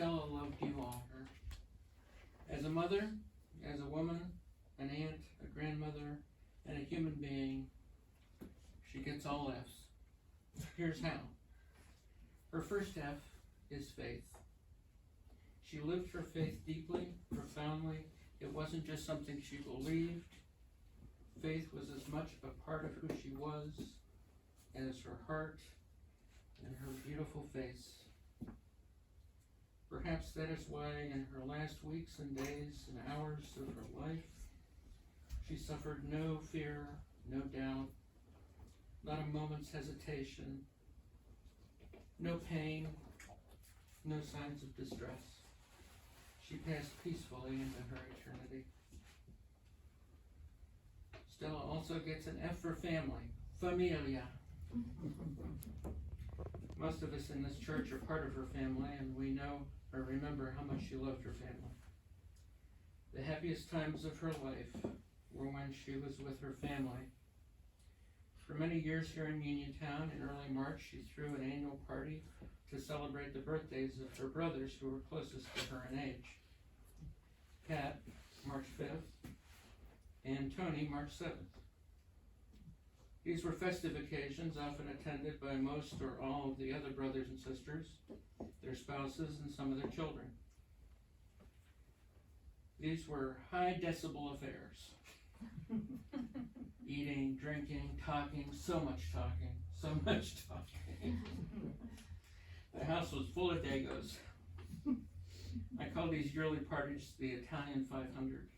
Stella loved you all. As a mother, as a woman, an aunt, a grandmother, and a human being, she gets all F's. Here's how. Her first F is faith. She lived her faith deeply, profoundly. It wasn't just something she believed. Faith was as much a part of who she was as her heart and her beautiful face. Perhaps that is why in her last weeks and days and hours of her life, she suffered no fear, no doubt, not a moment's hesitation, no pain, no signs of distress. She passed peacefully into her eternity. Stella also gets an F for family, familia. Most of us in this church are part of her family, and we know or remember how much she loved her family. The happiest times of her life were when she was with her family. For many years here in Uniontown, in early March, she threw an annual party to celebrate the birthdays of her brothers who were closest to her in age. Pat, March 5th, and Tony, March 7th. These were festive occasions often attended by most or all of the other brothers and sisters, their spouses, and some of their children. These were high decibel affairs. Eating, drinking, talking, so much talking, so much talking. The house was full of dagos. I call these yearly parties the Italian 500.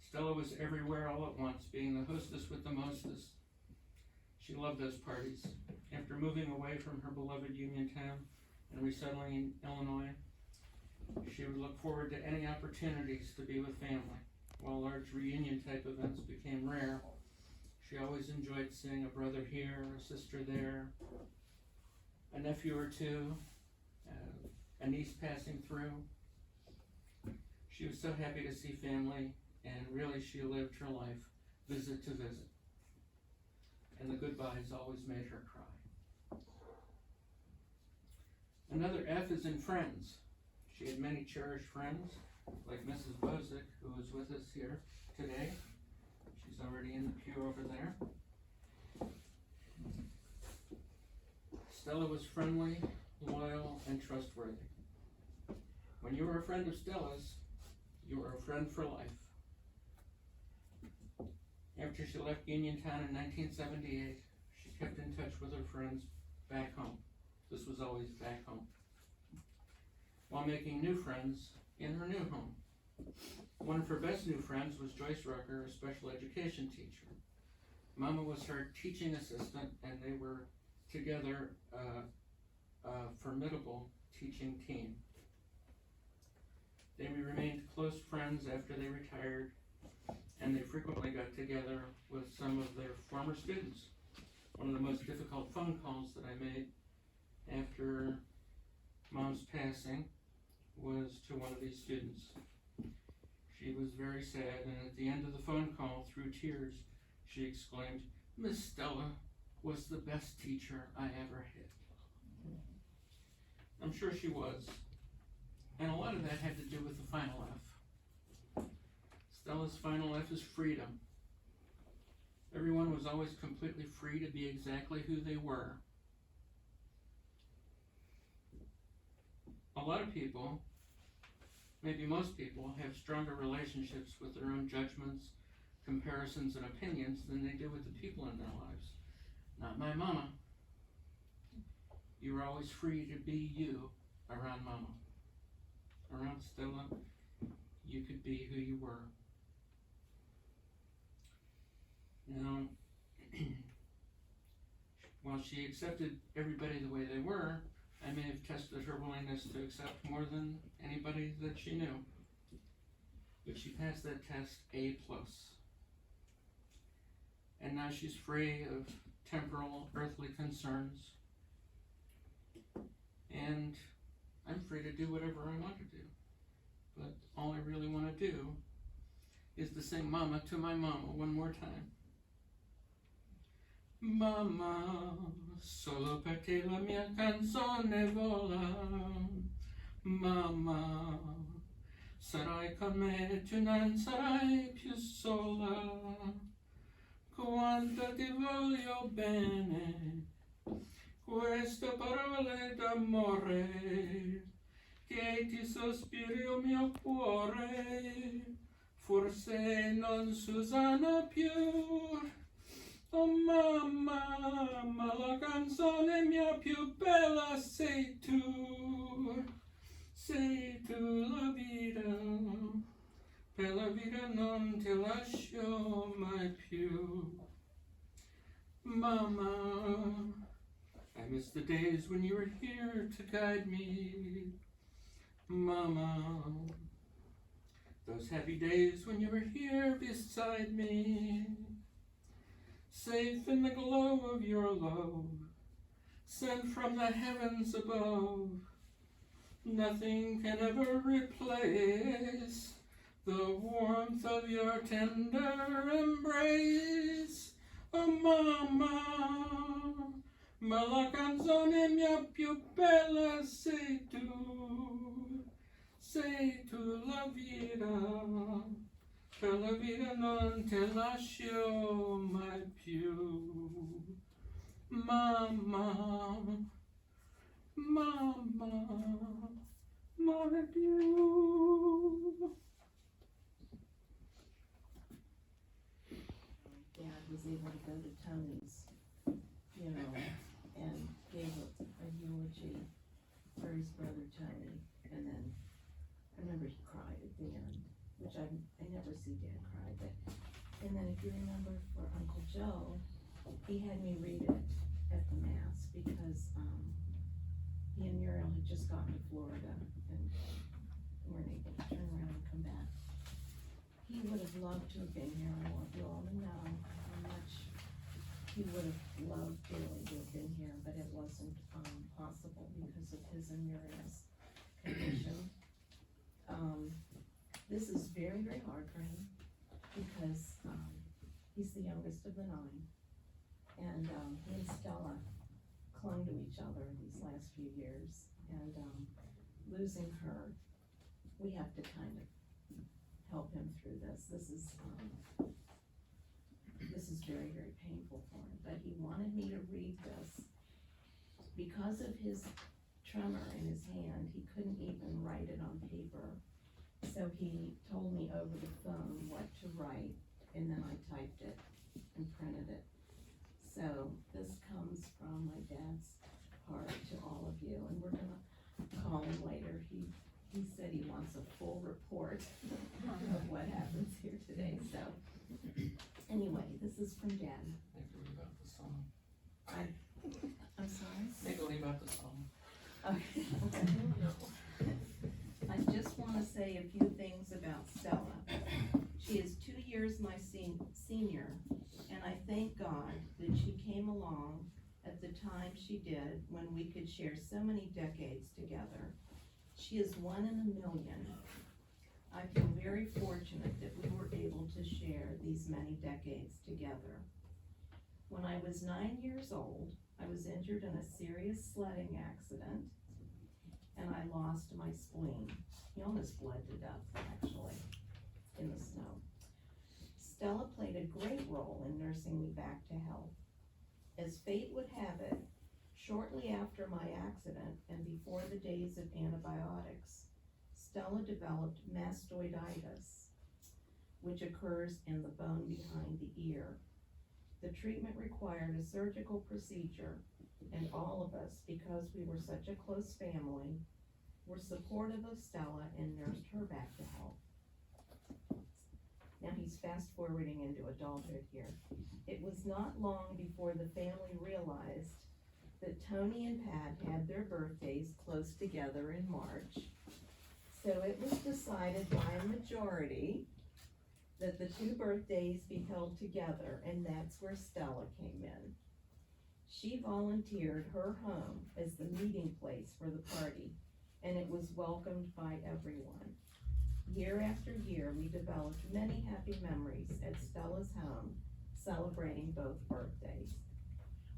Stella was everywhere all at once, being the hostess with the mostest. She loved those parties. After moving away from her beloved Uniontown and resettling in Illinois, she would look forward to any opportunities to be with family. While large reunion type events became rare, she always enjoyed seeing a brother here, a sister there, a nephew or two, a niece passing through. She was so happy to see family, and really she lived her life visit to visit. And the goodbyes always made her cry. Another F is in friends. She had many cherished friends, like Mrs. Bozick, who is with us here today. She's already in the pew over there. Stella was friendly, loyal, and trustworthy. When you were a friend of Stella's, you were a friend for life. After she left Uniontown in 1978, she kept in touch with her friends back home. This was always back home. While making new friends in her new home. One of her best new friends was Joyce Rucker, a special education teacher. Mama was her teaching assistant, and they were together a formidable teaching team. They remained close friends after they retired, and they frequently got together with some of their former students. One of the most difficult phone calls that I made after Mom's passing was to one of these students. She was very sad, and at the end of the phone call, through tears, she exclaimed, "Miss Stella was the best teacher I ever had." I'm sure she was, and a lot of that had to do with the final F. Stella's final F is freedom. Everyone was always completely free to be exactly who they were. A lot of people, maybe most people, have stronger relationships with their own judgments, comparisons, and opinions than they do with the people in their lives. Not my mama. You were always free to be you around Mama. Around Stella, you could be who you were. Now, while she accepted everybody the way they were, I may have tested her willingness to accept more than anybody that she knew. But she passed that test A+. And now she's free of temporal, earthly concerns. And I'm free to do whatever I want to do. But all I really want to do is to sing Mama to my mama one more time. Mamma, solo per te la mia canzone vola. Mamma, sarai con me, tu non sarai più sola. Quanto ti voglio bene, queste parole d'amore, che ti sospiri il mio cuore, forse non si usano più. Oh mamma, ma la canzone mia più bella sei tu la vita, per la vita non ti lascio mai più. Mama, I miss the days when you were here to guide me. Mama, those happy days when you were here beside me. Safe in the glow of your love, sent from the heavens above. Nothing can ever replace the warmth of your tender embrace. Oh mamma, ma la canzone mia più bella sei tu la vita, per la vita non ti lascio mai più. Mamma, mamma, mai più. Dad was able to go to Tony's funeral and gave a eulogy for his brother Tony, and then I remember he cried at the end, which I never see Dad cry, but, and then if you remember for Uncle Joe, he had me read it at the Mass because, he and Muriel had just gotten to Florida and weren't able to turn around and come back. He would have loved to have been here. I want you all to know how much he would have loved dearly to have been here, but it wasn't possible because of his and Muriel's condition. This is very, very hard for him because he's the youngest of the 9, and he and Stella clung to each other in these last few years, and losing her, we have to kind of help him through this. This is very, very painful for him, but he wanted me to read this. Because of his tremor in his hand, he couldn't even write it on paper, so he told me over the phone what to write, and then I typed it and printed it. So this comes from my dad's heart to all of you, and we're gonna call him later. He said he wants a full report of what happens here today, so. Anyway, this is from Dad. Make a leave out the song. I'm sorry? Make a leave out the song. Okay. I just wanna say a few things about Stella. She is 2 years my senior, and I thank God that she came along at the time she did when we could share so many decades together. She is 1 in a million. I feel very fortunate that we were able to share these many decades together. When I was 9 years old, I was injured in a serious sledding accident, and I lost my spleen. He almost bled to death, actually, in the snow. Stella played a great role in nursing me back to health. As fate would have it, shortly after my accident and before the days of antibiotics, Stella developed mastoiditis, which occurs in the bone behind the ear. The treatment required a surgical procedure, and all of us, because we were such a close family, were supportive of Stella and nursed her back to health. Now he's fast forwarding into adulthood here. It was not long before the family realized that Tony and Pat had their birthdays close together in March. So it was decided by a majority that the 2 birthdays be held together, and that's where Stella came in. She volunteered her home as the meeting place for the party, and it was welcomed by everyone. Year after year, we developed many happy memories at Stella's home, celebrating both birthdays.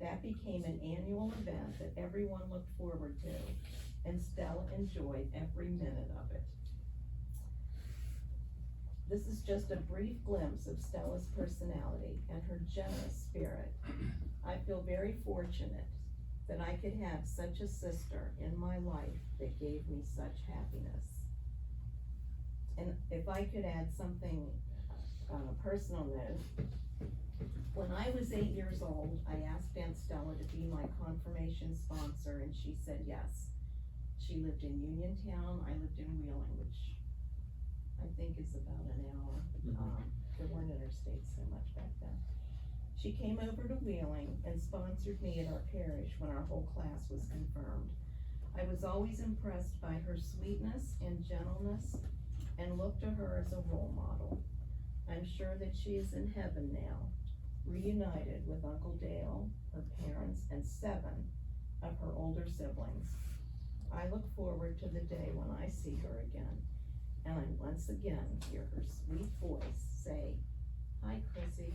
That became an annual event that everyone looked forward to, and Stella enjoyed every minute of it. This is just a brief glimpse of Stella's personality and her generous spirit. I feel very fortunate that I could have such a sister in my life that gave me such happiness. And if I could add something on a personal note, when I was 8 years old, I asked Aunt Stella to be my confirmation sponsor, and she said yes. She lived in Uniontown, I lived in Wheeling, which I think is about an hour. There weren't interstates so much back then. She came over to Wheeling and sponsored me at our parish when our whole class was confirmed. I was always impressed by her sweetness and gentleness and looked to her as a role model. I'm sure that she is in heaven now, reunited with Uncle Dale, her parents, and 7 of her older siblings. I look forward to the day when I see her again, and I once again hear her sweet voice say, "Hi, Chrissy."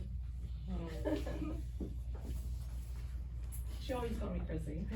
She always called me Chrissy.